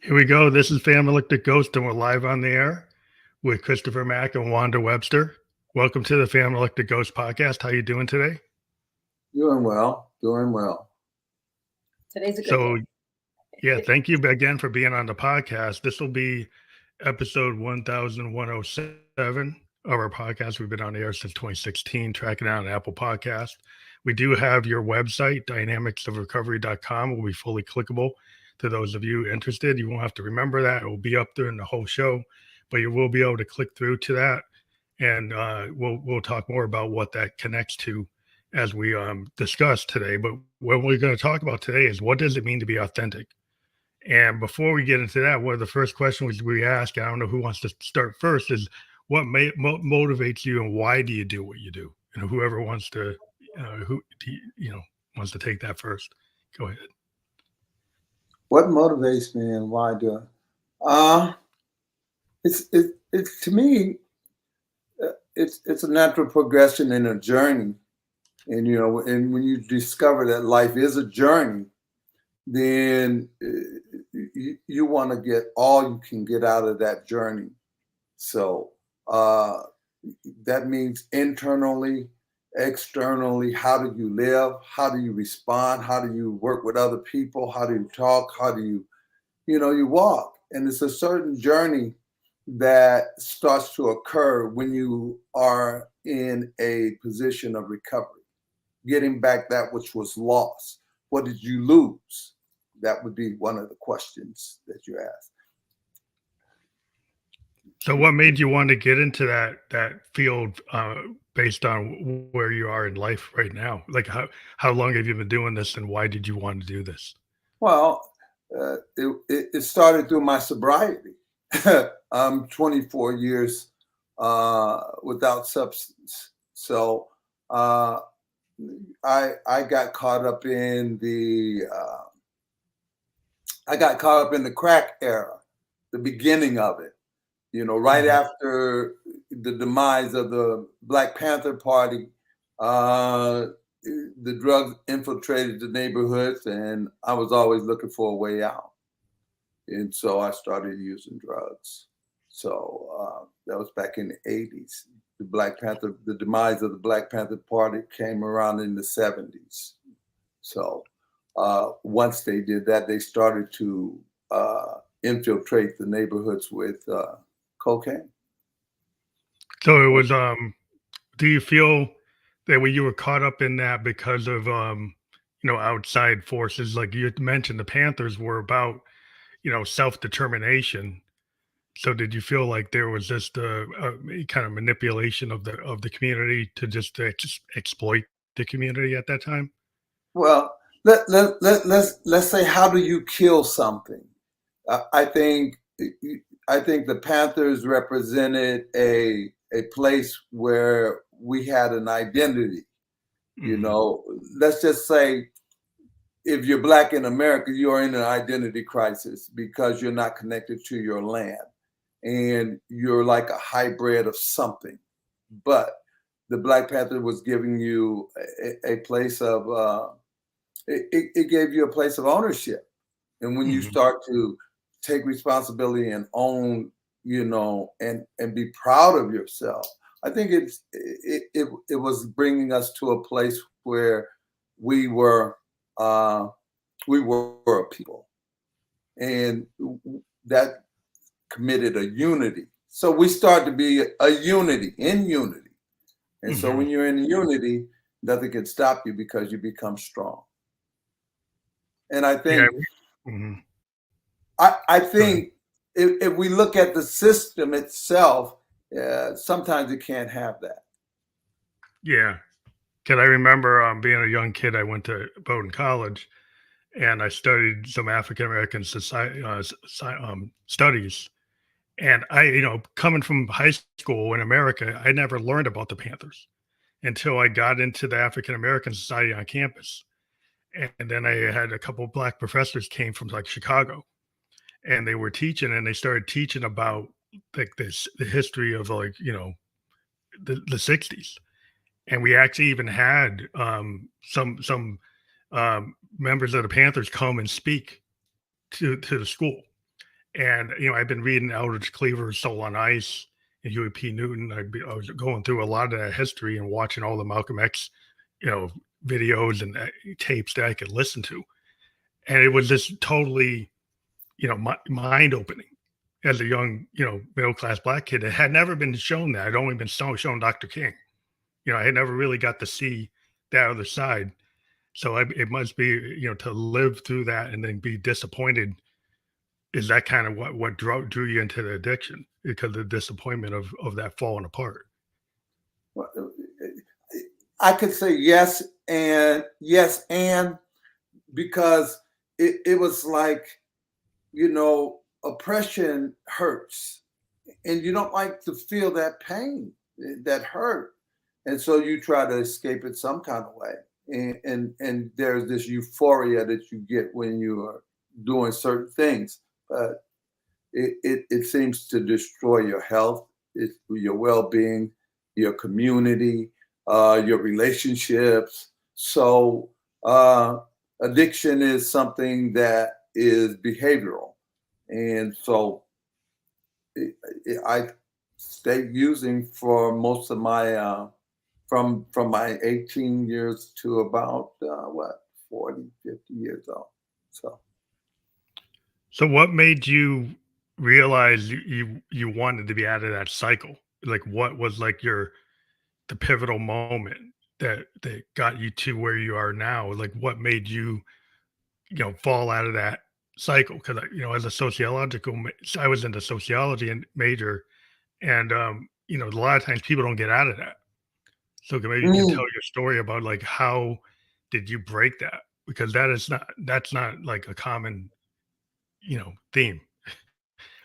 Here we go. This is Family Looked at Ghost, and we're live on the air with Christopher Mack and Wanda Webster. Welcome to the Family Looked at Ghost podcast. How you doing today? Doing well. Today's a good day. Yeah, thank you again for being on the podcast. This will be episode 1107 of our podcast. We've been on the air since 2016, tracking out on Apple Podcast. We do have your website, dynamicsofrecovery.com, will be fully clickable to those of you interested. You won't have to remember that. It will be up during the whole show, but you will be able to click through to that. And we'll talk more about what that connects to as we discuss today. But what we're going to talk about today is, what does it mean to be authentic? And before we get into that, one of the first questions we ask, I don't know who wants to start first, is what motivates you and why do you do what you do? And whoever wants to, wants to take that first, go ahead. What motivates me and why do I? It's to me, it's a natural progression in a journey. And, and when you discover that life is a journey, then you want to get all you can get out of that journey. So that means internally, externally, how do you live? How do you respond? How do you work with other people? How do you talk? How do you, you walk? And it's a certain journey that starts to occur when you are in a position of recovery, getting back that which was lost. What did you lose? That would be one of the questions that you ask. So what made you want to get into that field based on where you are in life right now? Like how long have you been doing this, and why did you want to do this? Well, it started through my sobriety. I'm 24 years without substance. So I got caught up in the crack era, the beginning of it. Right after the demise of the Black Panther Party, the drugs infiltrated the neighborhoods, and I was always looking for a way out. And so I started using drugs. So that was back in the 80s. The demise of the Black Panther Party came around in the 70s. So once they did that, they started to infiltrate the neighborhoods with cocaine. So it was, do you feel that when you were caught up in that because of, outside forces, like you mentioned, the Panthers were about, self-determination. So did you feel like there was just a kind of manipulation of the community to just exploit the community at that time? Well, let's say, how do you kill something? I think the Panthers represented a place where we had an identity. Let's just say, if you're Black in America, you're in an identity crisis because you're not connected to your land, and you're like a hybrid of something. But the Black Panther was giving you a place of it gave you a place of ownership. And when you start to take responsibility and own, and be proud of yourself, I think it was bringing us to a place where we were a people, and that committed a unity. So we start to be in unity. And so when you're in unity, nothing can stop you because you become strong. And I think, I think if we look at the system itself, sometimes it can't have that. Yeah. Because I remember being a young kid, I went to Bowdoin College, and I studied some African American society studies. And I, coming from high school in America, I never learned about the Panthers until I got into the African American Society on campus. And then I had a couple of Black professors came from like Chicago, and they were teaching, and they started teaching about like the history of like, the 60s. And we actually even had some members of the Panthers come and speak to the school. And I've been reading Eldridge Cleaver's Soul on Ice and Huey P. Newton. I was going through a lot of that history and watching all the Malcolm X, you know, videos and tapes that I could listen to, and it was just totally, mind opening. As a young, middle class black kid, it had never been shown that. I'd only been shown Dr. King. I had never really got to see that other side. So it must be, to live through that and then be disappointed. Is that kind of what drew you into the addiction, because of the disappointment of that falling apart? Well, I could say yes and because it was like, oppression hurts, and you don't like to feel that pain, that hurt, and so you try to escape it some kind of way. And there's this euphoria that you get when you are doing certain things, but it seems to destroy your health, your well-being, your community, your relationships. So addiction is something that is behavioral, and so I stayed using for most of my from my 18 years to about 40, 50 years old. So what made you realize you wanted to be out of that cycle? Like, what was like the pivotal moment that got you to where you are now? Like, what made you, fall out of that cycle? Because as a I was into sociology and major, and a lot of times people don't get out of that. So maybe you can tell Mm. your story about, like, how did you break that? Because that's not like a common, theme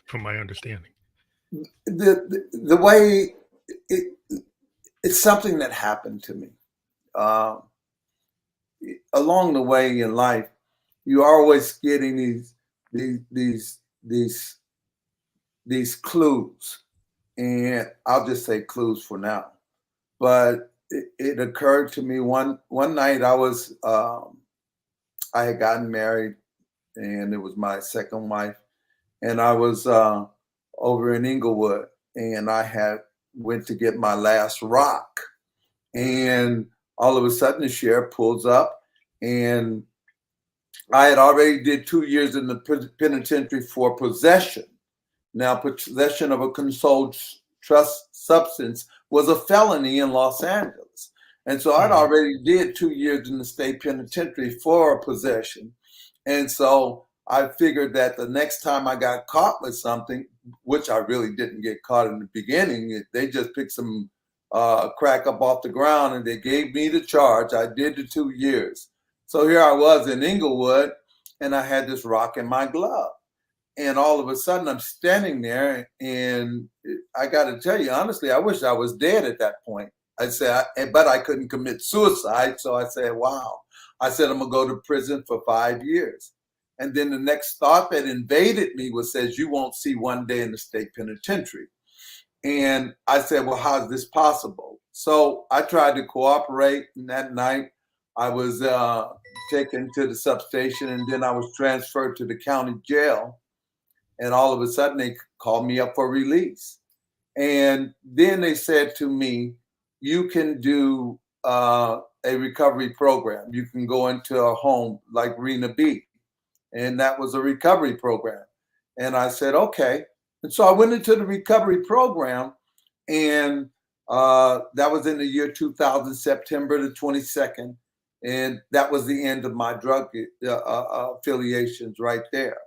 from my understanding. The way it, it's something that happened to me. Um, Along the way in life, you are always getting these these these these clues, and I'll just say clues for now. But it occurred to me one night. I had gotten married, and it was my second wife, and I was over in Inglewood, and I had went to get my last rock, and all of a sudden the sheriff pulls up, and I had already did 2 years in the penitentiary for possession. Now, possession of a controlled trust substance was a felony in Los Angeles. And so I'd Mhm. already did 2 years in the state penitentiary for possession. And so I figured that the next time I got caught with something, which I really didn't get caught in the beginning, they just picked some crack up off the ground and they gave me the charge. I did the 2 years. So here I was in Inglewood, and I had this rock in my glove. And all of a sudden, I'm standing there, and I got to tell you, honestly, I wish I was dead at that point. I said, but I couldn't commit suicide. So I said, wow. I said, I'm going to go to prison for 5 years. And then the next thought that invaded me was, says, you won't see one day in the state penitentiary. And I said, well, how is this possible? So I tried to cooperate. And that night, I was taken to the substation, and then I was transferred to the county jail. And all of a sudden, they called me up for release. And then they said to me, you can do a recovery program. You can go into a home like Rena B. And that was a recovery program. And I said, okay. And so I went into the recovery program, and that was in the year 2000, September the 22nd. And that was the end of my drug affiliations right there.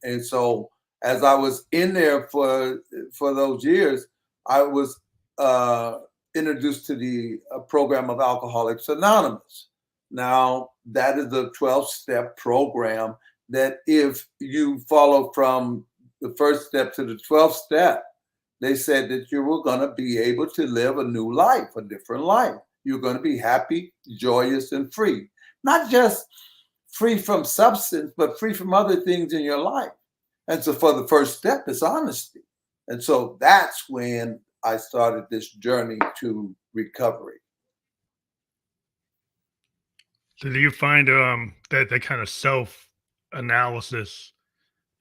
And so as I was in there for those years, I was uh, introduced to the program of Alcoholics Anonymous. Now, that is a 12-step program that if you follow from the first step to the 12th step, they said that you were going to be able to live a new life, a different life. You're going to be happy, joyous, and free. Not just free from substance, but free from other things in your life. And so for the first step is honesty. And so that's when I started this journey to recovery. So do you find that kind of self analysis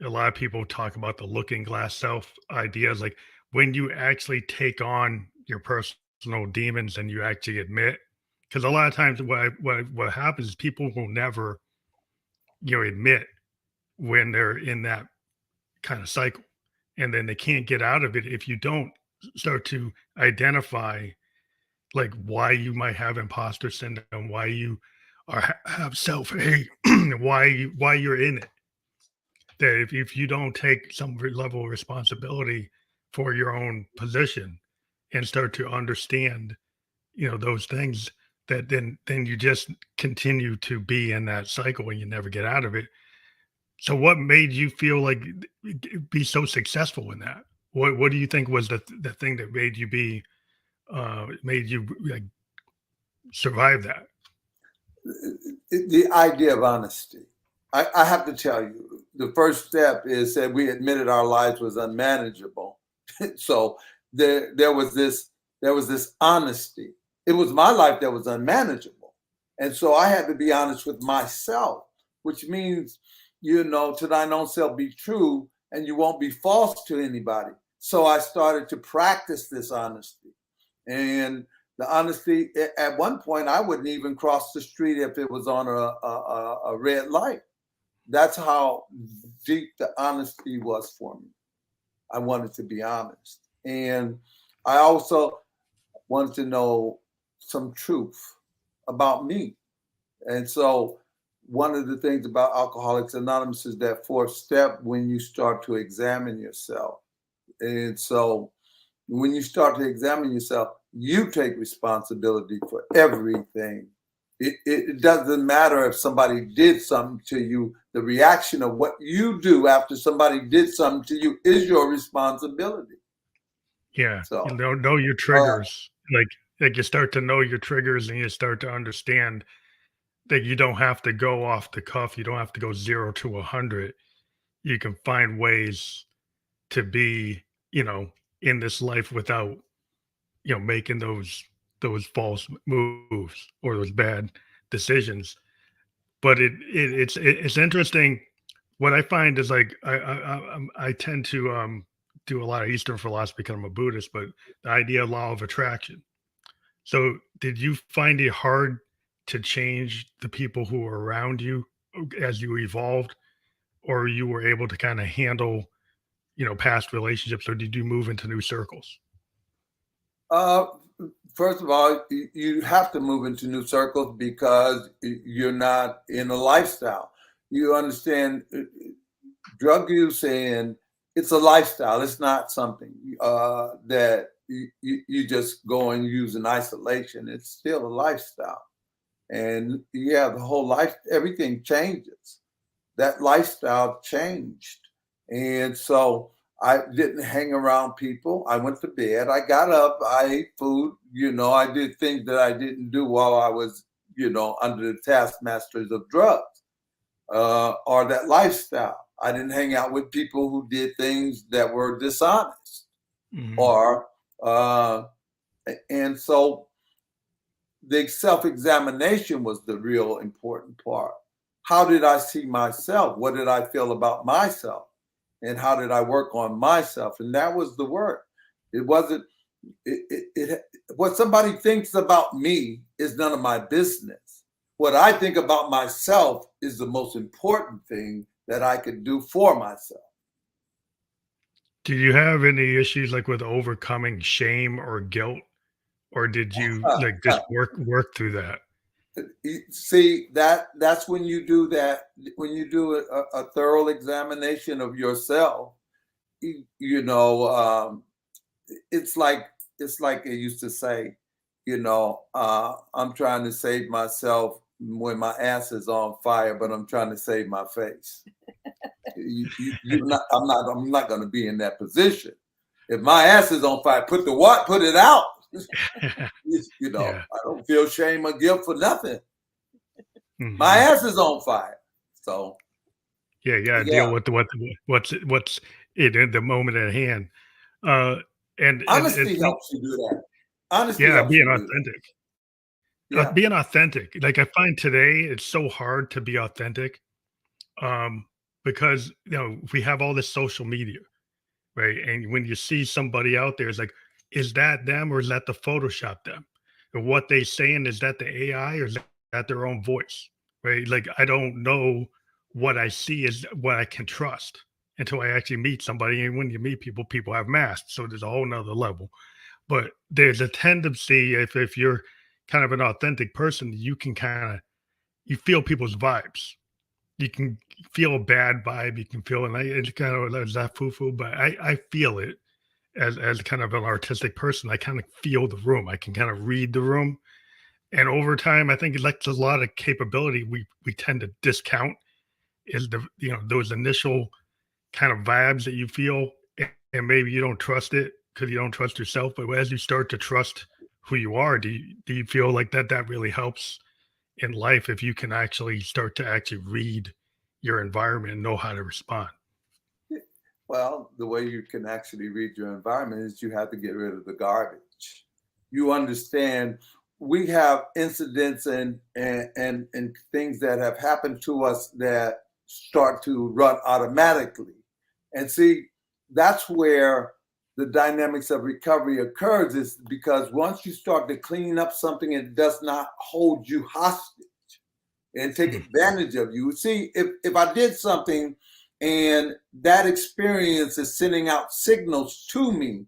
a lot of people talk about the looking glass self ideas, like when you actually take on your personal demons and you actually admit, because a lot of times what happens is people will never, admit when they're in that kind of cycle, and then they can't get out of it if you don't start to identify like why you might have imposter syndrome, why you have self hate, why you're in it. That if you don't take some level of responsibility for your own position and start to understand, those things, that then you just continue to be in that cycle and you never get out of it. So what made you feel like be so successful in that? What do you think was the thing that made you like survive that? The idea of honesty. I have to tell you, the first step is that we admitted our lives was unmanageable. So there was this honesty. It was my life that was unmanageable, and so I had to be honest with myself, which means, to thine own self be true, and you won't be false to anybody. So I started to practice this honesty, and the honesty. At one point, I wouldn't even cross the street if it was on a red light. That's how deep the honesty was for me. I wanted to be honest. And I also wanted to know some truth about me. And so one of the things about Alcoholics Anonymous is that fourth step when you start to examine yourself. And so when you start to examine yourself, you take responsibility for everything. It doesn't matter if somebody did something to you. The reaction of what you do after somebody did something to you is your responsibility. Yeah, So, you know your triggers. Like you start to know your triggers and you start to understand that you don't have to go off the cuff. You don't have to go 0 to 100. You can find ways to be, in this life without, making those false moves or those bad decisions. But it's interesting. What I find is like I tend to do a lot of Eastern philosophy because I'm a Buddhist, but the idea of law of attraction. So did you find it hard to change the people who were around you as you evolved, or you were able to kind of handle, past relationships, or did you move into new circles? uh, first of all, you have to move into new circles because you're not in a lifestyle. You understand drug use, and it's a lifestyle. It's not something that you just go and use in isolation. It's still a lifestyle. And yeah, the whole life, everything changes. That lifestyle changed. And so I didn't hang around people. I went to bed. I got up. I ate food. I did things that I didn't do while I was, under the taskmasters of drugs or that lifestyle. I didn't hang out with people who did things that were dishonest Mhm. or, and so the self-examination was the real important part. How did I see myself? What did I feel about myself? And how did I work on myself? And that was the work. It wasn't what somebody thinks about me is none of my business. What I think about myself is the most important thing that I could do for myself. Do you have any issues like with overcoming shame or guilt, or did you like just work through that? See, that's when you do that, when you do a thorough examination of yourself. You know, it's like it used to say, I'm trying to save myself when my ass is on fire, but I'm trying to save my face. I'm not going to be in that position. If my ass is on fire, put it out. Yeah. I don't feel shame or guilt for nothing. My Mhm. ass is on fire. So Yeah, you gotta yeah, deal with what's in the moment at hand. Uh, and honesty it's helps you do that. Honesty yeah, helps being you do that. authentic. Yeah. Being authentic. Like I find today it's so hard to be authentic. Um, because we have all this social media, right? And when you see somebody out there, it's like, is that them or is that the Photoshop them? And what they saying, is that the AI or is that their own voice? Right? Like I don't know what I see is what I can trust until I actually meet somebody. And when you meet people, people have masks. So there's a whole nother level. But there's a tendency if you're kind of an authentic person, you can kind of you feel people's vibes. You can feel a bad vibe. You can feel, and it's kind of is that foo foo, but I feel it as kind of an artistic person. I kind of feel the room. I can kind of read the room, and over time, I think like there's a lot of capability we tend to discount is the those initial kind of vibes that you feel, and maybe you don't trust it because you don't trust yourself. But as you start to trust who you are, do you feel like that really helps in life if you can actually start to actually read your environment and know how to respond? Well, the way you can actually read your environment is you have to get rid of the garbage. You understand we have incidents and things that have happened to us that start to run automatically. And see, that's where the dynamics of recovery occurs, is because once you start to clean up something, it does not hold you hostage and take Mm. advantage of you. See, if I did something and that experience is sending out signals to me,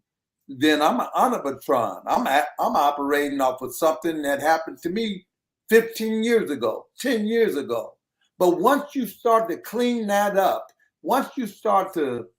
then I'm an automatron. I'm operating off of something that happened to me 15 years ago, 10 years ago. But once you start to clean that up, once you start to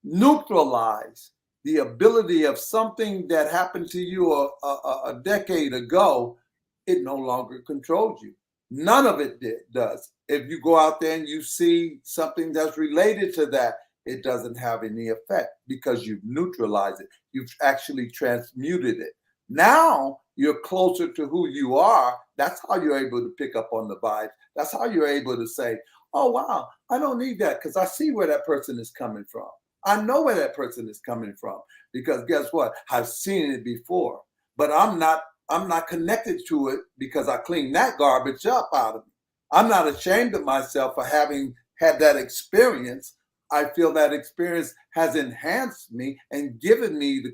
neutralize the ability of something that happened to you a decade ago, it no longer controls you. None of it does. If you go out there and you see something that's related to that, it doesn't have any effect because you've neutralized it. You've actually transmuted it. Now you're closer to who you are. That's how you're able to pick up on the vibes. That's how you're able to say, oh, wow, I don't need that because I see where that person is coming from. I know where that person is coming from because guess what? I've seen it before, but I'm not connected to it because I cleaned that garbage up out of me. I'm not ashamed of myself for having had that experience. I feel that experience has enhanced me and given me the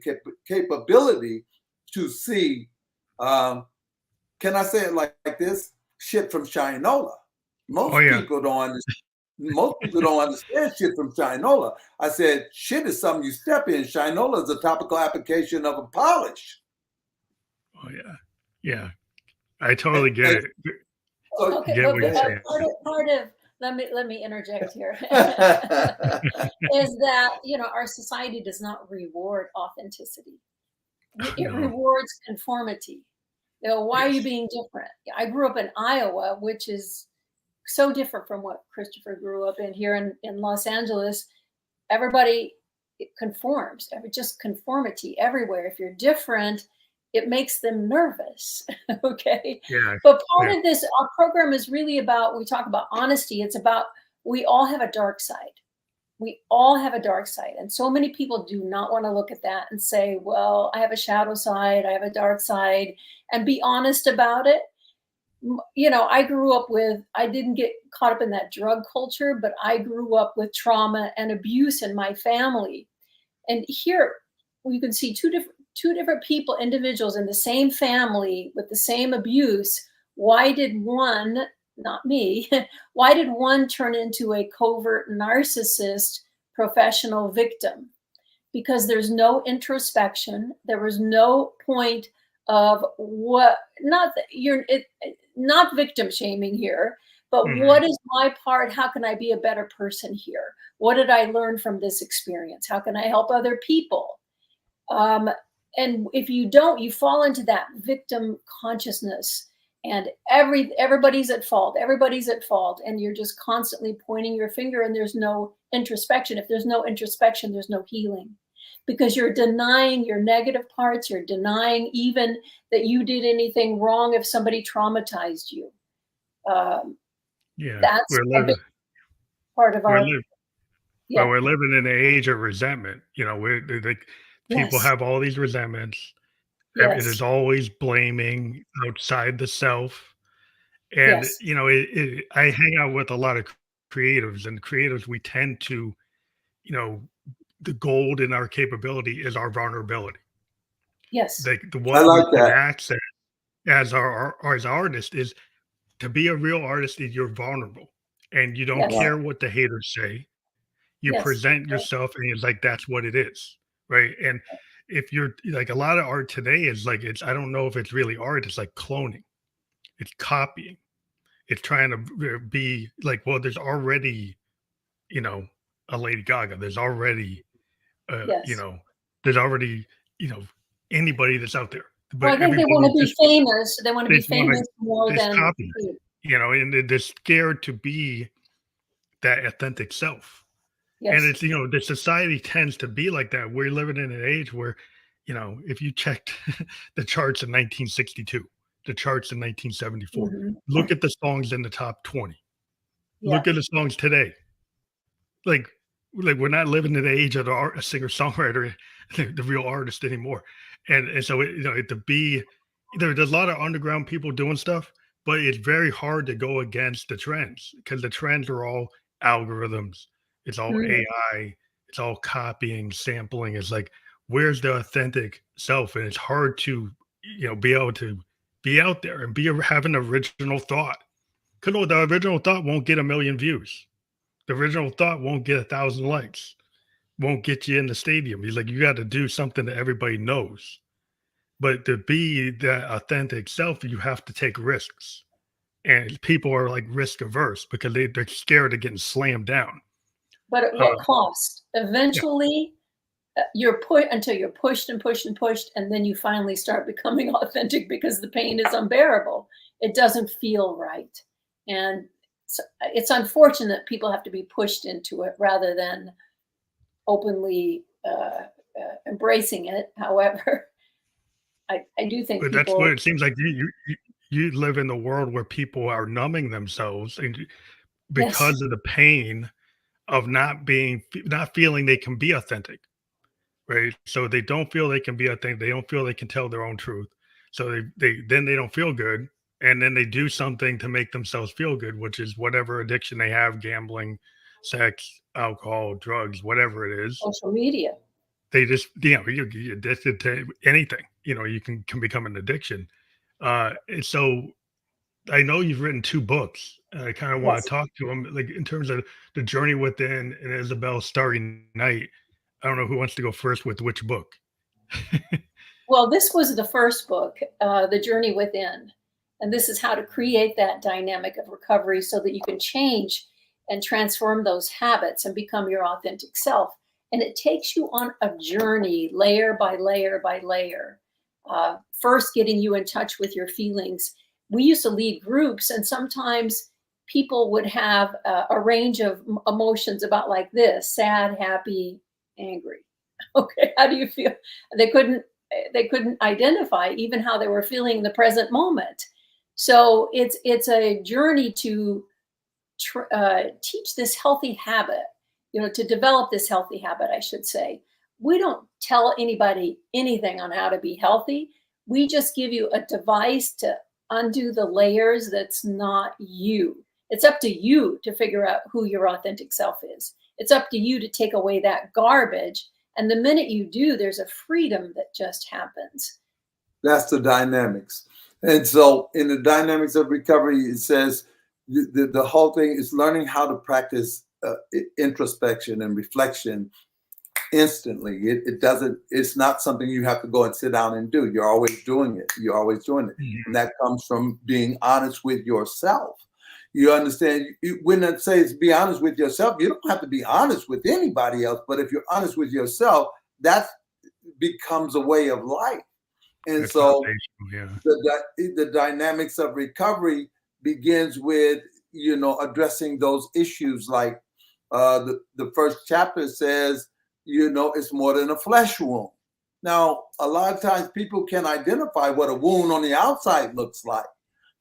capability to see, can I say it like this? Shit from Shinola. Oh Most yeah, people don't understand. Most people don't understand shit from Shinola. I said, shit is something you step in. Shinola is a topical application of a polish. oh yeah, yeah. I totally And, get and it. so, I Okay, get well, what you're saying. part of let me interject here is that our society does not reward authenticity. It No. rewards conformity. Why are you Yes. being different? I grew up in Iowa, which is so different from what Christopher grew up in here in Los Angeles. Everybody conforms, just conformity everywhere. If you're different, it makes them nervous. Okay. Yeah. But part Yeah. of this, our program is really about, we talk about honesty. It's about, we all have a dark side. We all have a dark side. And so many people do not want to look at that and say, well, I have a shadow side, I have a dark side, and be honest about it. I didn't get caught up in that drug culture, but I grew up with trauma and abuse in my family. And here you can see two different people, individuals in the same family with the same abuse. Why did one, not me, why did one turn into a covert narcissist professional victim? Because there's no introspection. There was no point of what, not that not victim shaming here, but Mhm. what is my part? How can I be a better person here? What did I learn from this experience? How can I help other people? Um, and if you don't, you fall into that victim consciousness, and everybody's at fault. Everybody's at fault, and you're just constantly pointing your finger, and there's no introspection. If there's no introspection, there's no healing, because you're denying your negative parts. You're denying even that you did anything wrong if somebody traumatized you. Um, Yeah. that's We're a big living. part of We're our, living. Well, yeah, we're living in an age of resentment. Like people yes, have all these resentments. It yes, is always blaming outside the self. And yes, I hang out with a lot of creatives, and creatives, we tend to, the gold in our capability is our vulnerability. Yes. Like the I what we like can that. access as as artists is to be a real artist is you're vulnerable and you don't Yes. Right. care what the haters say. You Yes. present yourself and it's like that's what it is, right? And if you're like a lot of art today is like it's I don't know if it's really art, it's like cloning, it's copying, it's trying to be like, well, there's already, you know, a Lady Gaga, there's already Yes. there's already, you know, anybody that's out there. Well, But I think they want everybody to be just famous. They want to they be just want to famous more just than copy it, and they're scared to be that authentic self. And yes. it's, the society tends to be like that. We're living in an age where, if you checked the charts in 1962, the charts in 1974, Hmm. look at the songs in the top 20. Yeah. Look at the songs today. Like, like we're not living in the age of the art, a singer songwriter, the real artist anymore. And so to be there's a lot of underground people doing stuff, but it's very hard to go against the trends because the trends are all algorithms. It's all Mhm. AI. It's all copying, sampling. It's like where's the authentic self, and it's hard to be able to be out there and have an original thought. Because the original thought won't get a million views. The original thought won't get 1,000 likes, won't get you in the stadium. He's like, you got to do something that everybody knows. But to be that authentic self, you have to take risks. And people are like risk averse because they're scared of getting slammed down. But at what Uh, cost? yeah, Eventually, you're put until you're pushed and pushed and pushed, and then you finally start becoming authentic because the pain is unbearable. It doesn't feel right, and it's unfortunate people have to be pushed into it rather than openly embracing it. However, I do think but that's what people. it seems like you live in the world where people are numbing themselves and Yes. because of the pain of not feeling they can be authentic. Right? So they don't feel they can be authentic. They don't feel they can tell their own truth. So they don't feel good, and then they do something to make themselves feel good, which is whatever addiction they have: gambling, sex, alcohol, drugs, whatever it is. Social media. They just you're addicted to anything. You can become an addiction. And so I know you've written two books. And I kind of want to Yes. talk to them, like in terms of the journey within and Isabel Starry Night. I don't know who wants to go first with which book. Well, this was the first book, The Journey Within. And this is how to create that dynamic of recovery so that you can change and transform those habits and become your authentic self. And it takes you on a journey, layer by layer by layer. First, getting you in touch with your feelings. We used to lead groups, and sometimes people would have a range of emotions about like this: sad, happy, angry. Okay, how do you feel? They couldn't they couldn't identify even how they were feeling in the present moment. So it's a journey to teach this healthy habit, to develop this healthy habit, I should say. We don't tell anybody anything on how to be healthy. We just give you a device to undo the layers that's not you. It's up to you to figure out who your authentic self is. It's up to you to take away that garbage. And the minute you do, there's a freedom that just happens. That's the dynamics. And so in the dynamics of recovery, it says the whole thing is learning how to practice introspection and reflection instantly. It's not something you have to go and sit down and do. You're always doing it. You're always doing it. Mhm. And that comes from being honest with yourself. You understand, when it says be honest with yourself, you don't have to be honest with anybody else. But if you're honest with yourself, that becomes a way of life. And That's so foundational, yeah. the dynamics of recovery begins with addressing those issues. Like the first chapter says, it's more than a flesh wound. Now, a lot of times people can identify what a wound on the outside looks like,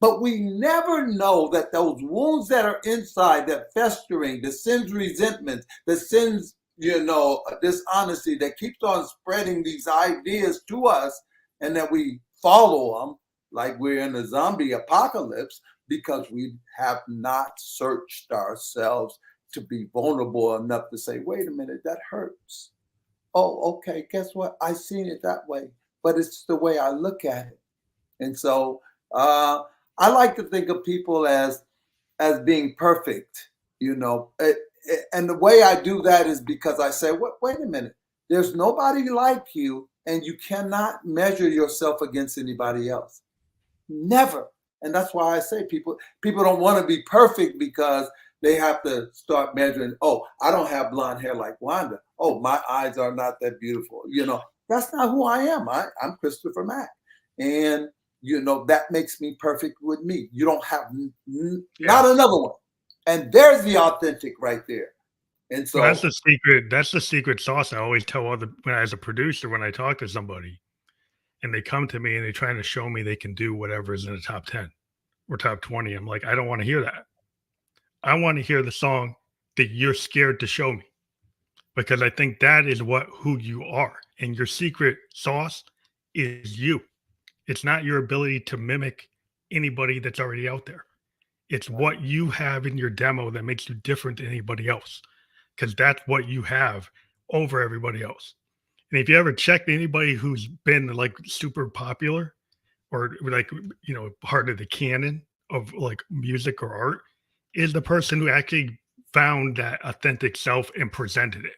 but we never know that those wounds that are inside, that festering, that sends resentment, that sends dishonesty, that keeps on spreading these ideas to us, and that we follow them like we're in a zombie apocalypse. because we have not searched ourselves to be vulnerable enough to say, wait a minute, that hurts. Oh, okay, guess what? I seen it that way, but it's the way I look at it. And so I like to think of people as being perfect, you know. And the way I do that is because I say, wait a minute, there's nobody like you, and you cannot measure yourself against anybody else. Never. And that's why I say people don't want to be perfect because they have to start measuring, oh, I don't have blonde hair like Wanda. Oh, my eyes are not that beautiful. You know, that's not who I am. I'm Christopher Mack. And, you know, that makes me perfect with me. You don't have not another one. And there's the authentic right there. And so well, that's the secret. That's the secret sauce. I always tell when as a producer, when I talk to somebody and they come to me and they're trying to show me they can do whatever is in the top 10 or top 20, I'm like, I don't want to hear that. I want to hear the song that you're scared to show me, because I think that is who you are. And your secret sauce is you. It's not your ability to mimic anybody that's already out there. It's what you have in your demo that makes you different than anybody else, because that's what you have over everybody else. And if you ever checked anybody who's been like super popular or like, you know, part of the canon of like music or art, is the person who actually found that authentic self and presented it.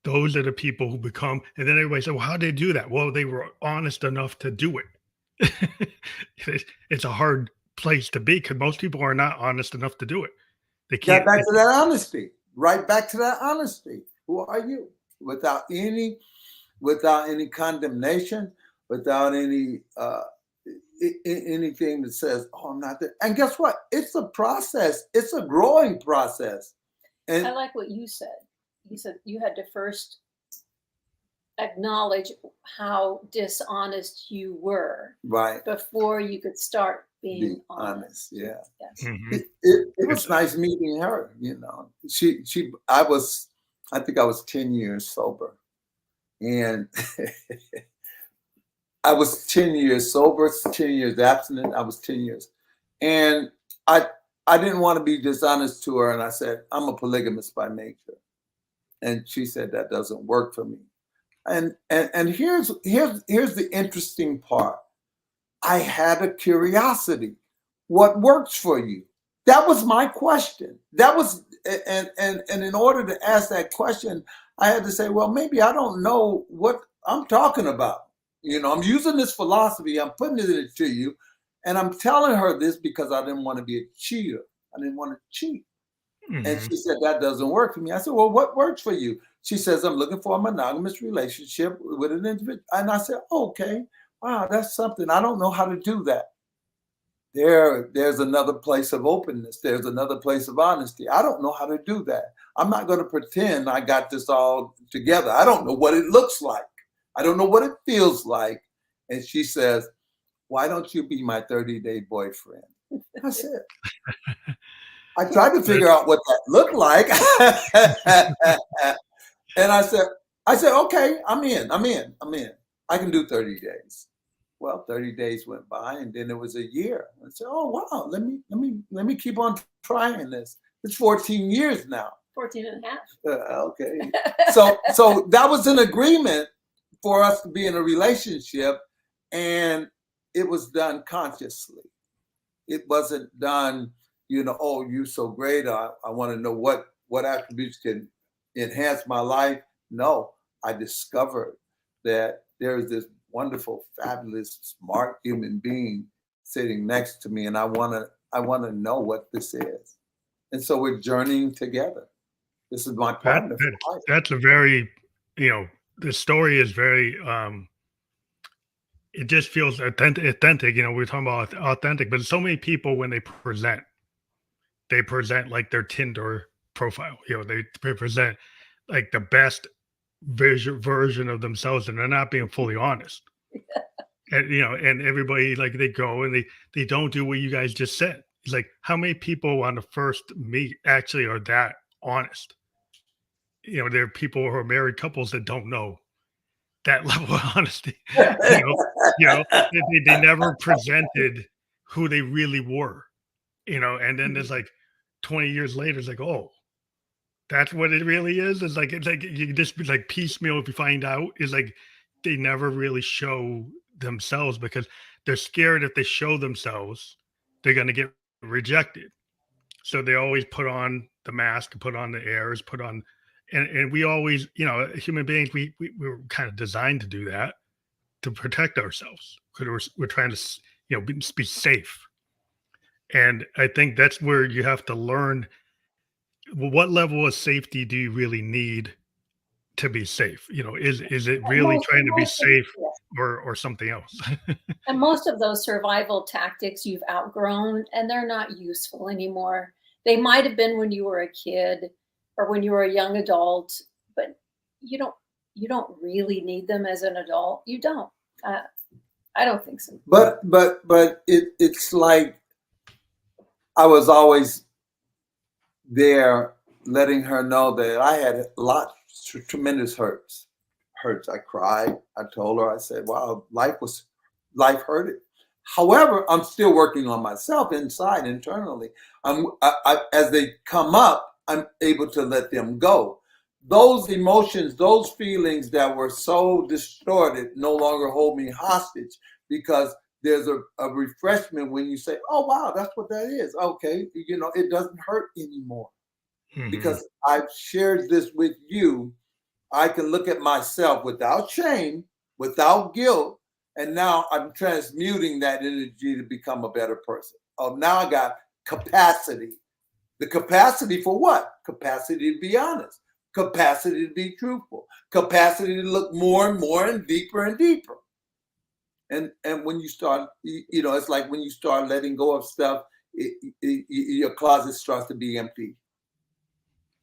Those are the people who become, and then everybody said, well, how did they do that? Well, they were honest enough to do it. It's a hard place to be because most people are not honest enough to do it. They can't. Back to that honesty, right back to that honesty. Who are you? Without any condemnation, without any anything that says, oh, I'm not there. And guess what? It's a process. It's a growing process. And I like what you said. You said you had to first acknowledge how dishonest you were, right, before you could start being honest. Yeah. Yes. Mm-hmm. It was nice meeting her. You know, I think I was 10 years sober, and I was 10 years sober, 10 years abstinent. I was 10 years. And I didn't want to be dishonest to her. And I said, I'm a polygamist by nature. And she said, that doesn't work for me. And here's the interesting part. I had a curiosity. What works for you? That was my question. That was, and in order to ask that question, I had to say, well, maybe I don't know what I'm talking about. You know, I'm using this philosophy, I'm putting it to you, and I'm telling her this because I didn't want to be a cheater. I didn't want to cheat. Mm-hmm. And she said, that doesn't work for me. I said, well, what works for you? She says, I'm looking for a monogamous relationship with an individual. And I said, okay, wow, that's something. I don't know how to do that. There's another place of openness. There's another place of honesty. I don't know how to do that. I'm not going to pretend I got this all together. I don't know what it looks like. I don't know what it feels like. And she says, why don't you be my 30-day boyfriend? I said, I tried to figure out what that looked like. And I said, okay, I'm in. I can do 30 days. Well, 30 days went by, and then it was a year. I said, oh, wow, let me keep on trying this. It's 14 years now. 14 and a half. Okay. So that was an agreement for us to be in a relationship, and it was done consciously. It wasn't done, you know, oh, you're so great. I want to know what attributes can enhance my life. No, I discovered that there's this wonderful, fabulous, smart human being sitting next to me, and I want to know what this is. And so we're journeying together. This is my partner. That's a very, you know, the story is very, it just feels authentic. You know, we're talking about authentic, but so many people, when they present like their Tinder profile. You know, they present like the best version of themselves, and they're not being fully honest. And, you know, and everybody, like, they go and they don't do what you guys just said. It's like, how many people on the first meet actually are that honest? You know, there are people who are married couples that don't know that level of honesty. They never presented who they really were, and then there's Mhm. like 20 years later, it's like, oh, that's what it really is. It's like you just be like piecemeal if you find out. Is like they never really show themselves because they're scared if they show themselves, they're gonna get rejected. So they always put on the mask, put on the airs, put on, and we always, human beings, we were kind of designed to do that to protect ourselves because we're trying to, be safe. And I think that's where you have to learn, well, what level of safety do you really need to be safe? Is it really trying to be Most of, safe yes. or something else? And most of those survival tactics you've outgrown and they're not useful anymore. They might have been when you were a kid or when you were a young adult, but you don't you don't really need them as an adult. You don't. Uh, I don't think so. But it's like I was always there letting her know that I had a lot tremendous hurts. I cried. I told her, I said, wow, life hurted. However, I'm still working on myself inside, internally. As they come up, I'm able to let them go. Those emotions, those feelings that were so distorted no longer hold me hostage because there's a refreshment when you say, oh, wow, that's what that is. Okay, it doesn't hurt anymore Mhm. because I've shared this with you. I can look at myself without shame, without guilt, and now I'm transmuting that energy to become a better person. Oh, now I got capacity. The capacity for what? Capacity to be honest, capacity to be truthful, capacity to look more and more and deeper and deeper. And when you start, it's like when you start letting go of stuff, your closet starts to be empty.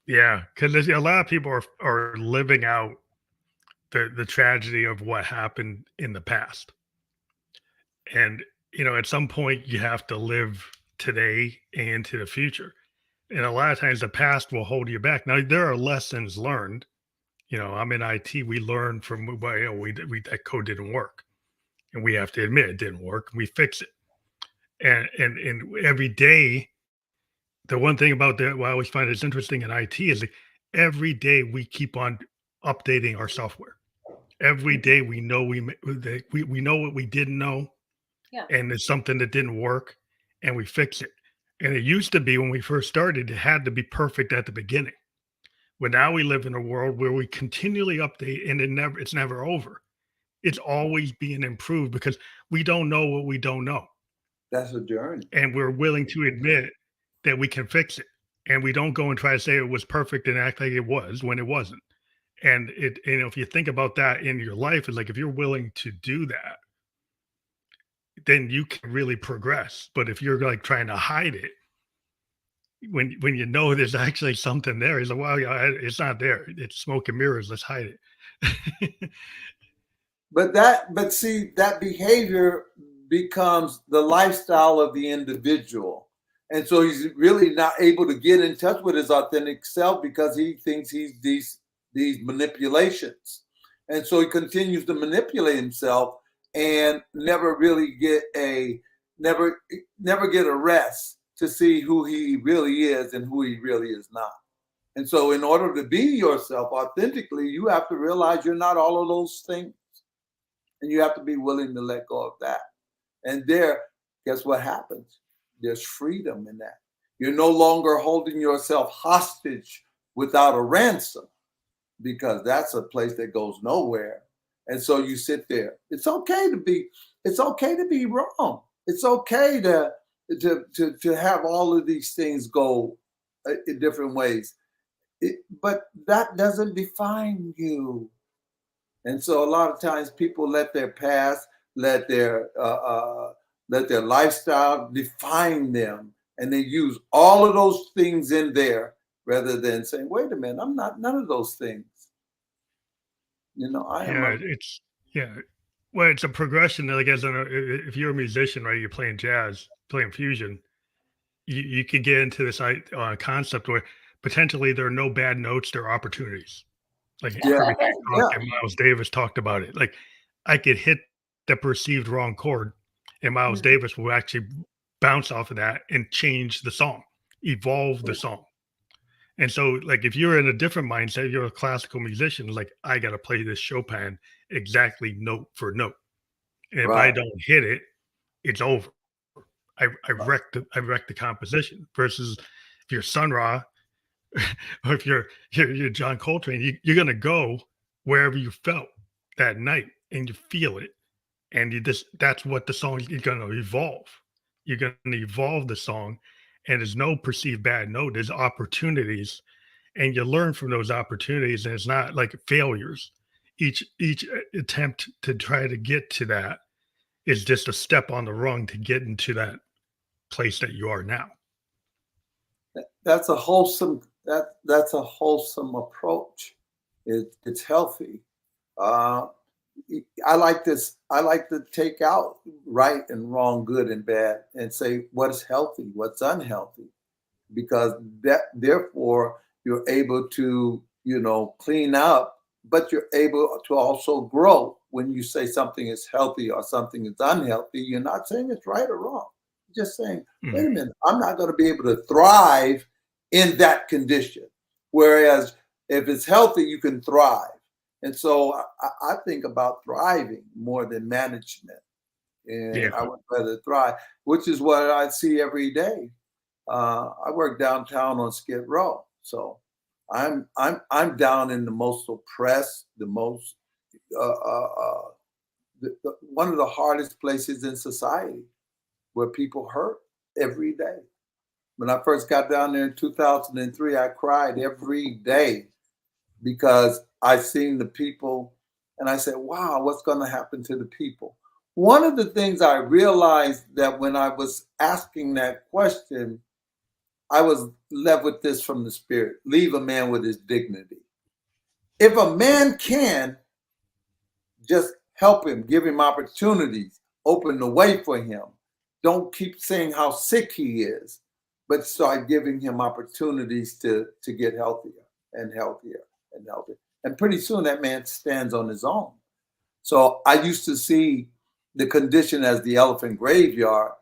Yeah, because a lot of people are living out the tragedy of what happened in the past. And, at some point you have to live today and into the future. And a lot of times the past will hold you back. Now there are lessons learned. I'm in IT. We learn from, well, we that code didn't work, and we have to admit it didn't work. We fix it, and every day. The one thing about that, what I always find is interesting in IT is like every day we keep on updating our software. Every day we know we know what we didn't know, Yeah. and it's something that didn't work, and we fix it. And it used to be when we first started, it had to be perfect at the beginning. But now we live in a world where we continually update, and it's never over. It's always being improved because we don't know what we don't know, That's a journey. and we're willing to admit that we can fix it. And we don't go and try to say it was perfect and act like it was when it wasn't. And if you think about that in your life, it's like if you're willing to do that, then you can really progress. But if you're like trying to hide it, when you know there's actually something there, it's like, well, yeah, it's not there. It's smoke and mirrors. Let's hide it. But see, that behavior becomes the lifestyle of the individual. And so he's really not able to get in touch with his authentic self because he thinks he's these manipulations. And so he continues to manipulate himself and never really never never get a rest to see who he really is and who he really is not. And so in order to be yourself authentically, you have to realize you're not all of those things. And you have to be willing to let go of that. And there, guess what happens? There's freedom in that. You're no longer holding yourself hostage without a ransom because that's a place that goes nowhere. And so you sit there. It's okay to be wrong. It's okay to have all of these things go in different ways. But that doesn't define you. And so a lot of times people let their past, let their lifestyle define them, and they use all of those things in there rather than saying, "Wait a minute, I'm not none of those things." I am Yeah, a yeah. Well, it's a progression. Like if you're a musician, right, you're playing jazz, playing fusion, you could get into this concept where potentially there are no bad notes, there are opportunities. Like yeah, Herbie Hancock yeah, and Miles Davis talked about it. Like I could hit the perceived wrong chord, and Miles Mhm. Davis will actually bounce off of that and change the song, evolve the song. And so, like, if you're in a different mindset, you're a classical musician, like, I got to play this Chopin exactly note for note. And if I Right. don't hit it, it's over. I wrecked the composition. Versus if you're Sun Ra or if you're John Coltrane, you're gonna go wherever you felt that night and you feel it. And you just that's what the song is gonna evolve. You're gonna evolve the song, and there's no perceived bad note. There's opportunities, and you learn from those opportunities, and it's not like failures. Each attempt to try to get to that is just a step on the rung to get into that place that you are now. That's a wholesome that's a wholesome approach. It's healthy. Uh, I like this. I like to take out right and wrong, good and bad, and say what's healthy, what's unhealthy, because that therefore you're able to clean up, but you're able to also grow. When you say something is healthy or something is unhealthy, you're not saying it's right or wrong. You're just saying, wait a minute, I'm not going to be able to thrive in that condition. Whereas if it's healthy, you can thrive. And so I think about thriving more than management. And Yeah. I would rather thrive, which is what I see every day. I work downtown on Skid Row. So I'm down in the most oppressed, the most one of the hardest places in society where people hurt every day. When I first got down there in 2003, I cried every day because I seen the people and I said, wow, what's going to happen to the people? One of the things I realized that when I was asking that question, I was left with this from the Spirit: leave a man with his dignity. If a man can, just help him, give him opportunities, open the way for him. Don't keep saying how sick he is, but start giving him opportunities to get healthier and healthier and healthier. And pretty soon that man stands on his own. So I used to see the condition as the elephant graveyard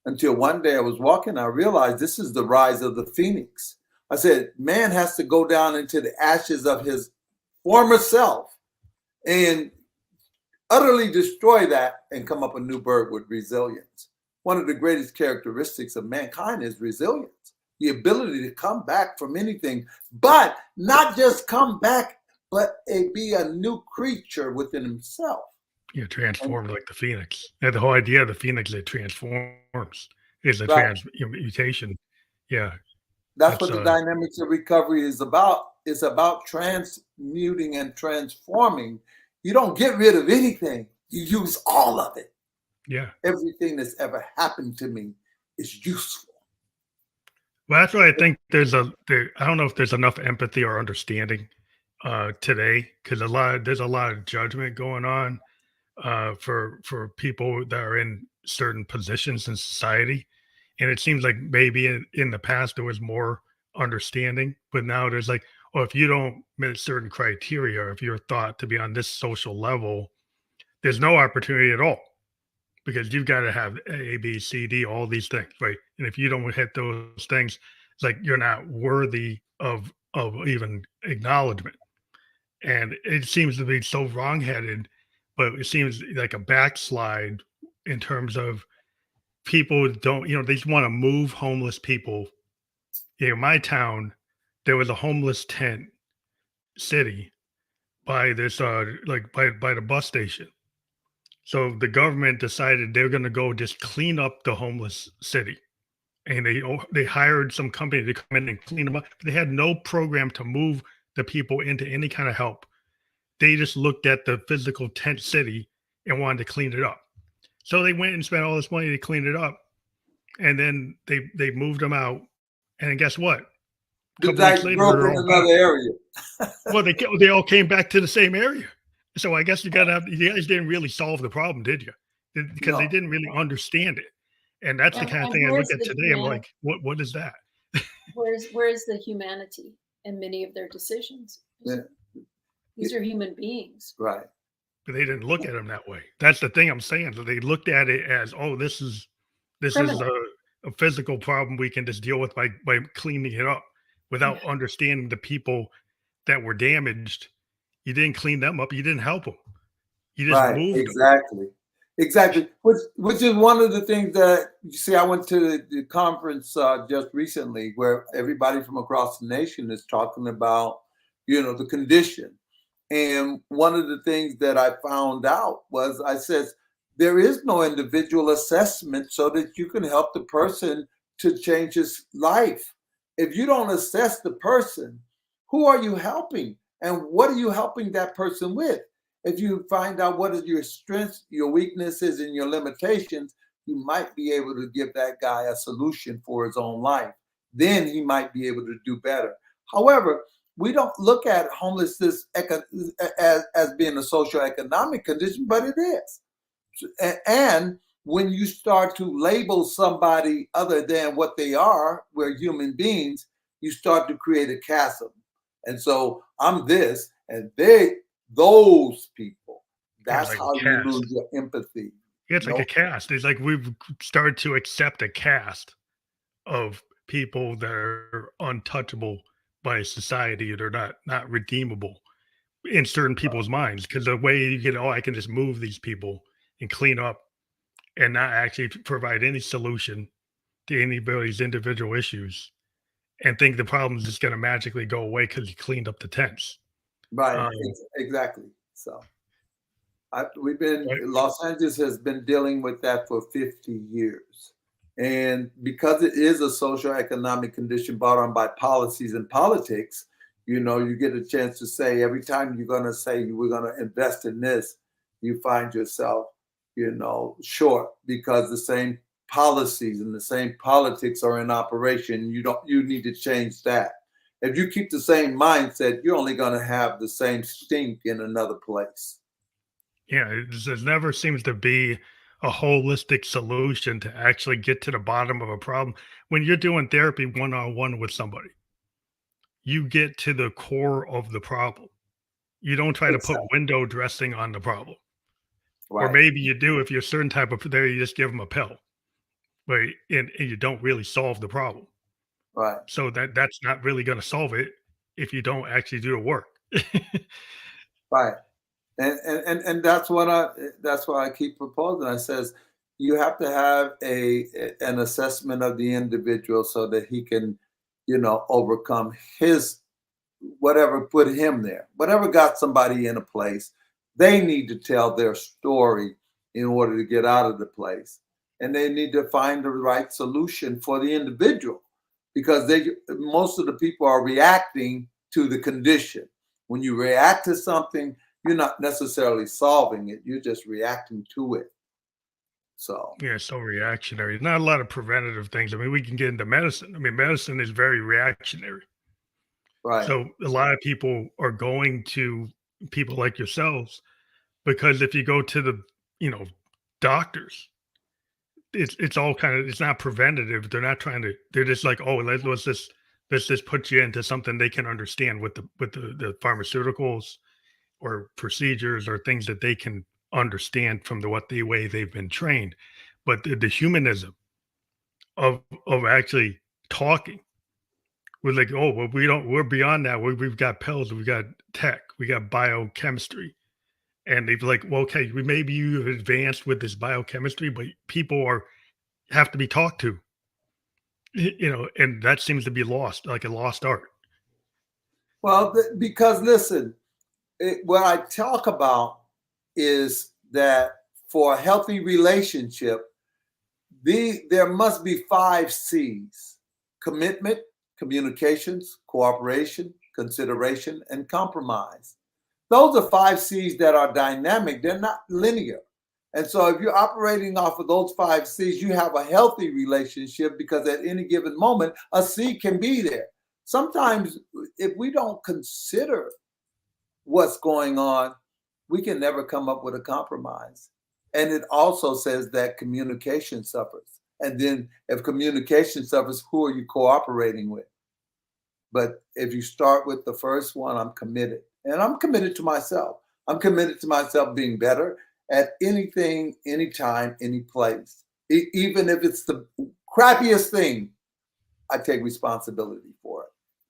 until one day I was walking, I realized this is the rise of the phoenix. I said, man has to go down into the ashes of his former self and utterly destroy that and come up a new bird with resilience. One of the greatest characteristics of mankind is resilience, the ability to come back from anything, but not just come back, but be a new creature within himself. Yeah, transformed like the phoenix. Yeah, the whole idea of the phoenix that transforms is a Right. transmutation. Yeah, That's that's what the dynamics of recovery is about. It's about transmuting and transforming. You don't get rid of anything. You use all of it. yeah. Everything that's ever happened to me is useful. Well, that's why I think I don't know if there's enough empathy or understanding today, because there's a lot of judgment going on for people that are in certain positions in society. And it seems like maybe in the past there was more understanding, but now there's like, oh, if you don't meet certain criteria, or if you're thought to be on this social level, there's no opportunity at all, because you've got to have A, B, C, D, all these things, right? And if you don't hit those things, it's like you're not worthy of even acknowledgement. And it seems to be so wrongheaded, but it seems like a backslide in terms of people don't, they just want to move homeless people. My town, there was a homeless tent city by this like by the bus station. So the government decided they're going to go just clean up the homeless city, and they hired some company to come in and clean them up. They had no program to move the people into any kind of help. They just looked at the physical tent city and wanted to clean it up. So they went and spent all this money to clean it up, and then they moved them out. And guess what? A The couple weeks dice later, broke they're in all back. another area. Well, they all came back to the same area. So I guess you guys didn't really solve the problem, did you? Because they No. didn't really understand it. And that's the kind of And thing I look where's at the today. I'm like, what is that? where's the humanity in many of their decisions? Yeah. These are human beings. Right. But they didn't look at them that way. That's the thing I'm saying. So they looked at it as, oh, this is Criminal. a physical problem we can just deal with by cleaning it up without understanding the people that were damaged. You didn't clean them up. You didn't help them. You just Right, moved them. exactly. Which is one of the things that you see. I went to the conference just recently where everybody from across the nation is talking about, the condition. And one of the things that I found out was I said, there is no individual assessment so that you can help the person to change his life. If you don't assess the person, who are you helping? And what are you helping that person with? If you find out what is your strengths, your weaknesses, and your limitations, you might be able to give that guy a solution for his own life. Then he might be able to do better. However, we don't look at homelessness as being a social economic condition, but it is. And when you start to label somebody other than what they are, we're human beings, you start to create a chasm. And so I'm this, and those people, Yeah, it's that's like how a you caste. lose your empathy. Yeah, it's like a caste. It's like we've started to accept a caste of people that are untouchable by society. They're not redeemable in certain people's minds because the way you get, oh, I can just move these people and clean up and not actually provide any solution to anybody's individual issues and think the problem is just going to magically go away because you cleaned up the tents. Right, Um, exactly. So right? Los Angeles has been dealing with that for 50 years. And because it is a social economic condition brought on by policies and politics, you get a chance to say every time you're going to say we're going to invest in this, you find yourself, short because the same policies and the same politics are in operation. You need to change that. If you keep the same mindset, you're only going to have the same stink in another place. Yeah, there never seems to be a holistic solution to actually get to the bottom of a problem. When you're doing therapy one on one with somebody, you get to the core of the problem. You don't try to put Exactly. window dressing on the problem. Or Right. maybe you do if you're a certain type of there, you just give them a pill, right? And you don't really solve the problem. Right. So that's not really going to solve it if you don't actually do the work. Right. And that's why I keep proposing. I says you have to have an assessment of the individual so that he can, overcome his whatever put him there. Whatever got somebody in a place, they need to tell their story in order to get out of the place. And they need to find the right solution for the individual because most of the people are reacting to the condition. When you react to something, you're not necessarily solving it, you're just reacting to it. So, Yeah, so reactionary. Not a lot of preventative things. I mean, we can get into medicine. I mean, medicine is very reactionary. right, So a lot of people are going to people like yourselves because if you go to the, you know, doctors, it's all kind of it's not preventative. They're not trying to. They're just like, oh, let's just put you into something they can understand with the pharmaceuticals or procedures or things that they can understand from the way they've been trained. But the humanism of actually talking, we're like, oh, well, we're beyond that. We've got pills, we've got tech, we got biochemistry. And they've like, well, okay, maybe you've advanced with this biochemistry, but people have to be talked to, and that seems to be lost, like a lost art. well, because listen, what I talk about is that for a healthy relationship, there must be 5 C's: commitment, communications, cooperation, consideration, and compromise. Those are 5 C's that are dynamic, they're not linear. And so if you're operating off of those 5 C's, you have a healthy relationship because at any given moment, a C can be there. Sometimes if we don't consider what's going on, we can never come up with a compromise. And it also says that communication suffers. And then if communication suffers, who are you cooperating with? But if you start with the first one, I'm committed. And I'm committed to myself. I'm committed to myself being better at anything, anytime, any place. Even if it's the crappiest thing, I take responsibility for it.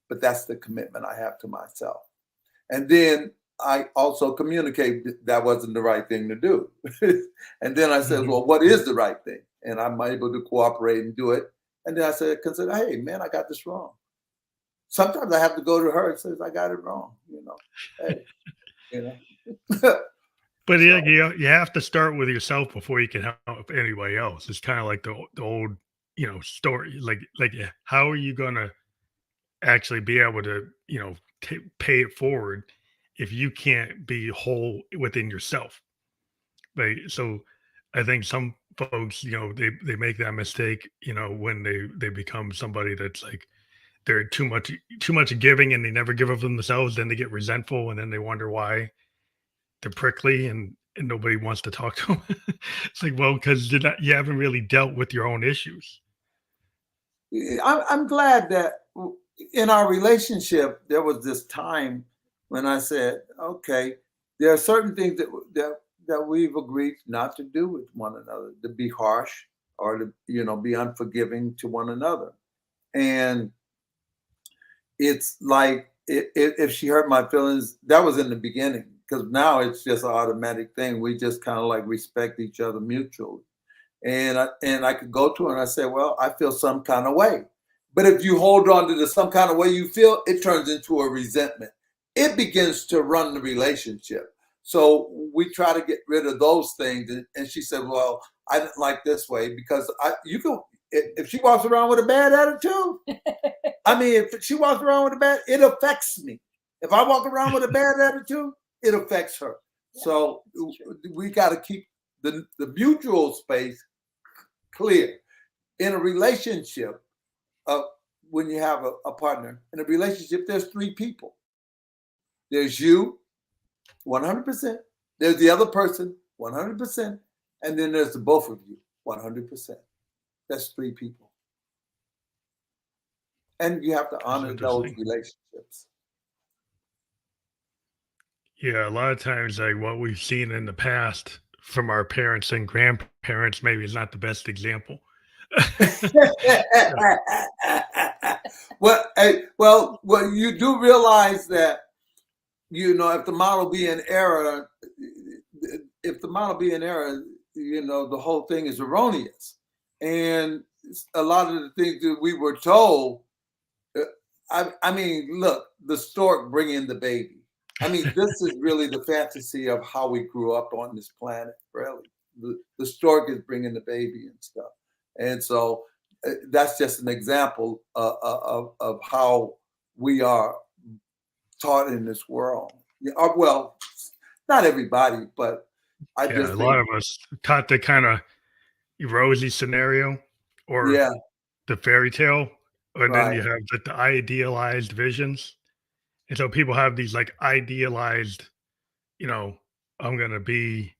But that's the commitment I have to myself. And then I also communicate that wasn't the right thing to do. And then I said, well, what is the right thing? And I'm able to cooperate and do it. And then I said, consider, hey, man, I got this wrong. Sometimes I have to go to her and say, I got it wrong. Hey, But so, you have to start with yourself before you can help anybody else. It's kind of like the old, story. Like how are you going to actually be able to, pay it forward if you can't be whole within yourself? Right. So I think some folks, they make that mistake, when they become somebody that's like, they're too much giving and they never give of themselves. Then they get resentful and then they wonder why they're prickly and nobody wants to talk to them. It's like, well, because you haven't really dealt with your own issues. I'm glad that in our relationship, there was this time when I said, okay, there are certain things that we've agreed not to do with one another, to be harsh or to, be unforgiving to one another. And it's like, if she hurt my feelings, that was in the beginning, because now it's just an automatic thing. We just kind of like respect each other mutually. And I could go to her and I say, well, I feel some kind of way. But if you hold on to some kind of way you feel, it turns into a resentment. It begins to run the relationship. So we try to get rid of those things. And she said, well, I didn't like this way because if she walks around with a bad attitude, if she walks around with a bad, it affects me. If I walk around with a bad attitude, it affects her. Yeah, so we got to keep the mutual space clear. In a relationship, when you have a partner, in a relationship, there's three people. There's you, 100%. There's the other person, 100%. And then there's the both of you, 100%. That's three people. And you have to honor those relationships. Yeah, a lot of times, like what we've seen in the past from our parents and grandparents, maybe is not the best example. Well, you do realize that, if the model be an error, the whole thing is erroneous. And a lot of the things that we were told, look, the stork bringing the baby. This is really the fantasy of how we grew up on this planet, really. The stork is bringing the baby and stuff. And so that's just an example of how we are taught in this world. Well, not everybody, but a lot of us taught the kind of rosy scenario or the fairy tale, and then you have the idealized visions. And so people have these like idealized, I'm going to be,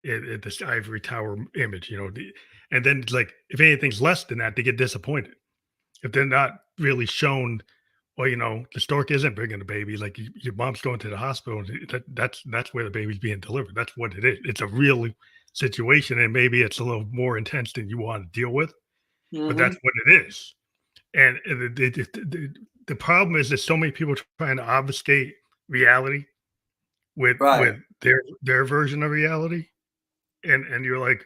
at this ivory tower image, and then like if anything's less than that, they get disappointed. If they're not really shown, well, the stork isn't bringing the baby. Like your mom's going to the hospital. That's where the baby's being delivered. That's what it is. It's a real situation, and maybe it's a little more intense than you want to deal with, but that's what it is. And the problem is that so many people trying to obfuscate reality with their version of reality. And you're like,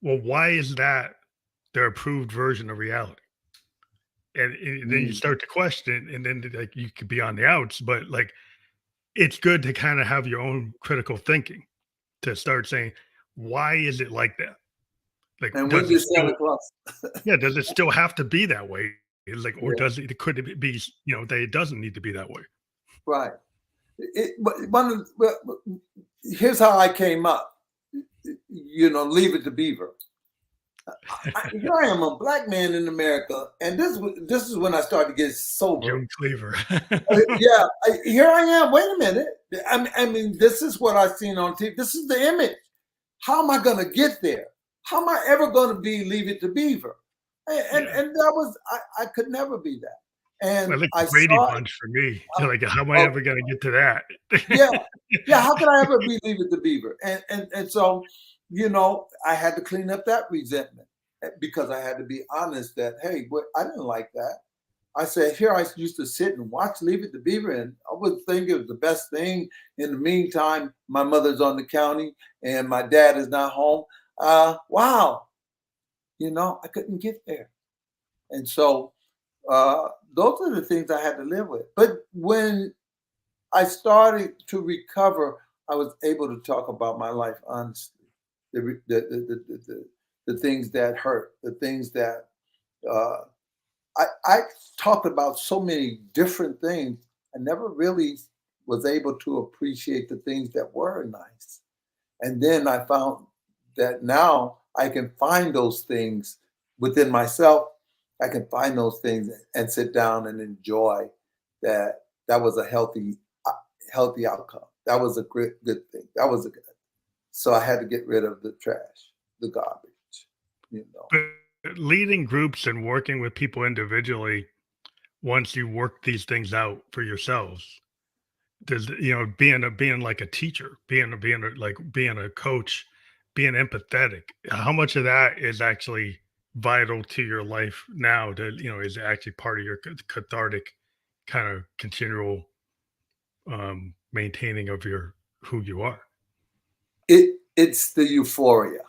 well, why is that their approved version of reality? And then you start to question, and then like you could be on the outs, but like it's good to kind of have your own critical thinking to start saying, why is it like that? Like, and when does Santa Claus? Does it still have to be that way? Like, or could it be, that it doesn't need to be that way? Right. Here's how I came up. Leave it to Beaver. Here I am, a black man in America, and this is when I started to get sober. June Cleaver. Here I am. Wait a minute. This is what I've seen on TV. This is the image. How am I going to get there? How am I ever going to be Leave It to Beaver? And that was I could never be that. And I Brady Bunch for me. Like, how am I ever going to get to that? How can I ever be Leave It to Beaver? And so, I had to clean up that resentment. because I had to be honest that, hey, I didn't like that. I said, here I used to sit and watch Leave It to Beaver, and I would think it was the best thing. In the meantime, my mother's on the county and my dad is not home. Wow, I couldn't get there. And so those are the things I had to live with. But when I started to recover, I was able to talk about my life honestly. The things that hurt, the things that uh, I talked about so many different things. I never really was able to appreciate the things that were nice. And then I found that now I can find those things within myself. I can find those things and sit down and enjoy that. That was a healthy outcome. That was a good thing. That was a good. So I had to get rid of the trash, the garbage. But leading groups and working with people individually, once you work these things out for yourselves, does being like a teacher, being a coach, being empathetic, how much of that is actually vital to your life now? Is actually part of your cathartic kind of continual maintaining of your who you are? It's the euphoria.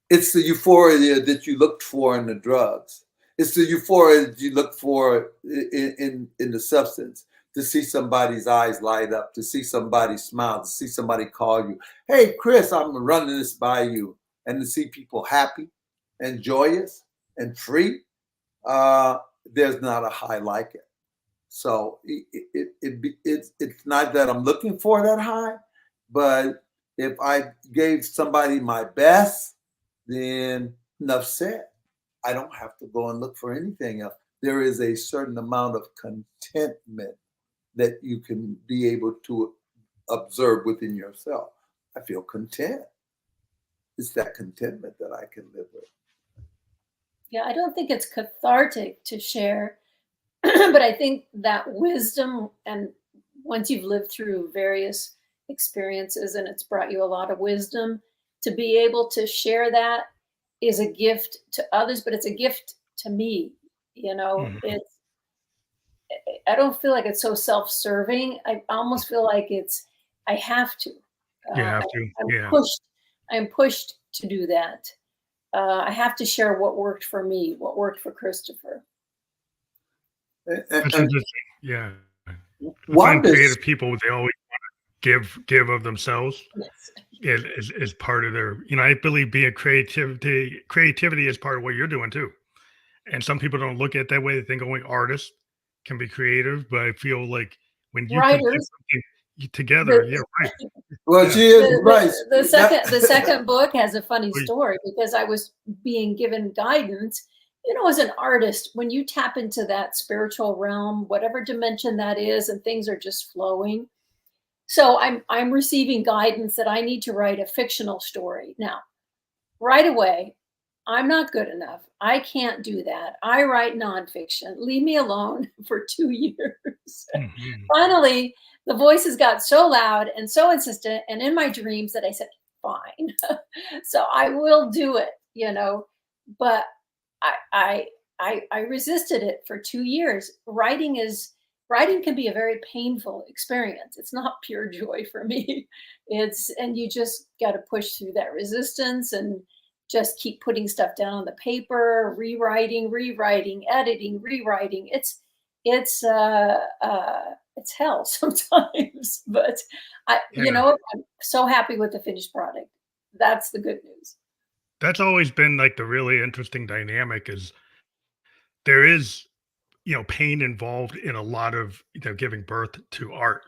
It's the euphoria that you looked for in the drugs. It's the euphoria that you look for in the substance. To see somebody's eyes light up, to see somebody smile, to see somebody call you, hey, Chris, I'm running this by you. And to see people happy and joyous and free, there's not a high like it. So it's not that I'm looking for that high, but if I gave somebody my best, then enough said. I don't have to go and look for anything else. There is a certain amount of contentment that you can be able to observe within yourself. I feel content. It's that contentment that I can live with. Yeah, I don't think it's cathartic to share, but I think that wisdom, and once you've lived through various experiences and it's brought you a lot of wisdom, to be able to share that is a gift to others, but it's a gift to me. Mhm. It's I don't feel like it's so self-serving. I almost feel like I have to. You Uh, have I, to, I'm yeah. pushed. I'm pushed to do that. I have to share what worked for me, what worked for Christopher. That's And interesting. Yeah. I find Wanda's creative people, they always give of themselves. Yes. Is part of their, I believe being creativity is part of what you're doing too. And some people don't look at it that way. They think only artists can be creative, but I feel like when you can put Writers. something together, The, yeah, right. well, Yeah. she is right. the second book has a funny story because I was being given guidance. As an artist, when you tap into that spiritual realm, whatever dimension that is, and things are just flowing. So I'm receiving guidance that I need to write a fictional story. Now, right away, I'm not good enough. I can't do that. I write nonfiction. Leave me alone for 2 years. Mhm. Finally, the voices got so loud and so insistent, and in my dreams, that I said, fine. So I will do it. But I, I I resisted it for 2 years. Writing can be a very painful experience. It's not pure joy for me. And you just got to push through that resistance and just keep putting stuff down on the paper, rewriting, editing, rewriting. It's hell sometimes, but Yeah. I'm so happy with the finished product. That's the good news. That's always been like the really interesting dynamic is there is, pain involved in a lot of, giving birth to art.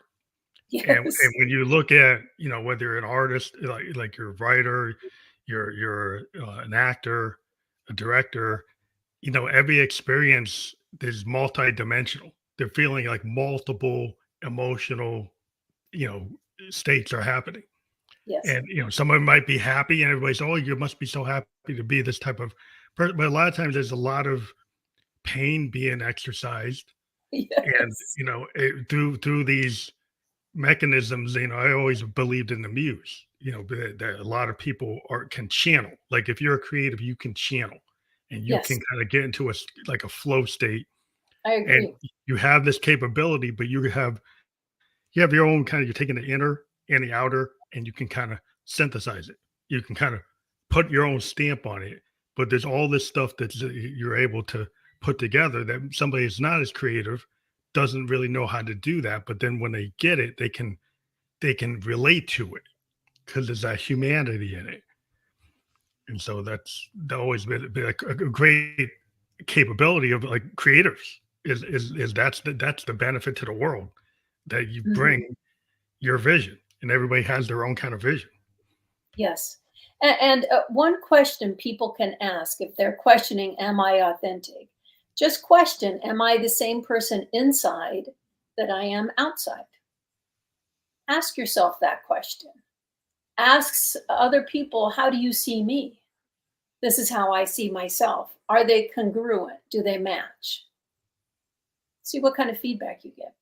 And Yes. when you look at, whether you're an artist, like you're a writer, you're an actor, a director, every experience is multi-dimensional. They're feeling like multiple emotional, you know, states are happening. Yes. And some of them might be happy, and everybody's, oh, you must be so happy to be this type of person. But a lot of times there's a lot of pain being exercised, and Yes. through these mechanisms. I always believed in the muse. that a lot of people can channel. Like if you're a creative, you can channel, and you can Yes, kind of get into like a flow state, I and agree. you have this capability, but you have your own kind of, you're taking the inner and the outer, and you can kind of synthesize it. You can kind of put your own stamp on it. But there's all this stuff that you're able to put together that somebody who's not as creative doesn't really know how to do that. But then when they get it, they can relate to it because there's that humanity in it. And so that's always been a great capability of like creators is that's the benefit to the world, that you Mhm. bring your vision, and everybody has their own kind of vision. Yes. And one question people can ask if they're questioning, am I authentic? Just question, am I the same person inside that I am outside? Ask yourself that question. Ask other people, how do you see me? This is how I see myself. Are they congruent? Do they match? See what kind of feedback you get.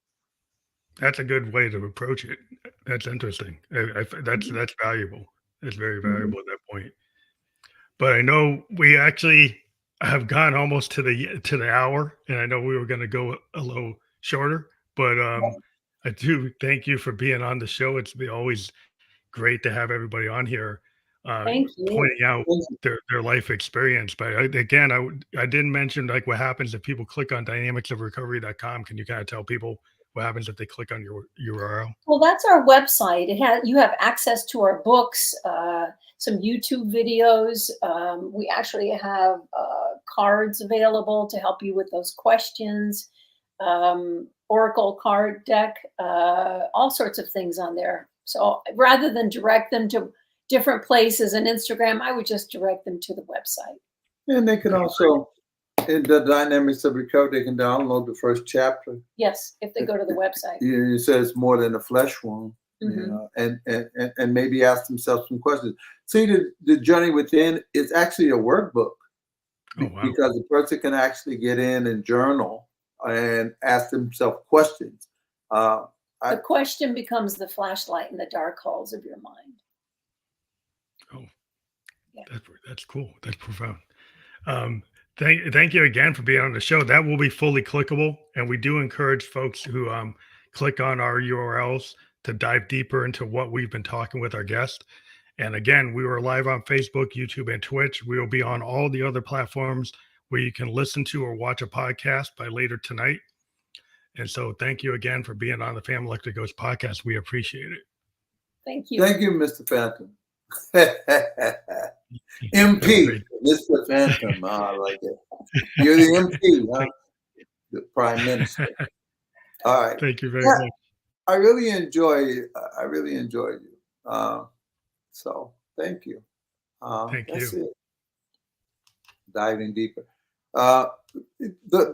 That's a good way to approach it. That's interesting. That's Mhm. that's valuable. It's very Mhm. valuable at that point. But I know we actually have gone almost to the hour, and I know we were going to go a little shorter. But I do thank you for being on the show. It's always great to have everybody on here, uh, Thank you. pointing out their life experience. But again, I didn't mention like what happens if people click on dynamicsofrecovery.com. Can you kind of tell people what happens if they click on your URL? Well, that's our website. You have access to our books, some YouTube videos. We actually have cards available to help you with those questions. Oracle card deck, all sorts of things on there. So rather than direct them to different places and Instagram, I would just direct them to the website. And they can also, in the Dynamics of Recovery, they can download the first chapter. Yes, if they go to the website. You said it's more than a flesh wound, Mhm. and maybe ask themselves some questions. See, the journey within is actually a workbook Oh wow. because the person can actually get in and journal and ask themselves questions. Uh, I, The question becomes the flashlight in the dark holes of your mind. Oh, Yeah. that's cool. That's profound. Um, thank you again for being on the show. That will be fully clickable, and we do encourage folks who click on our URLs to dive deeper into what we've been talking with our guest. And again, we were live on Facebook, YouTube, and Twitch. We will be on all the other platforms where you can listen to or watch a podcast by later tonight. And so, thank you again for being on the Family Electric Ghost podcast. We appreciate it. Thank you. Thank you, Mr. Phantom. Have a MP, great. Mr. Phantom. I like it. You're the MP, huh? Thank, The Prime Minister. All right. thank you very Yeah, much. I really enjoy. I really enjoyed you. So thank you. Thank That's you. it. Diving deeper. The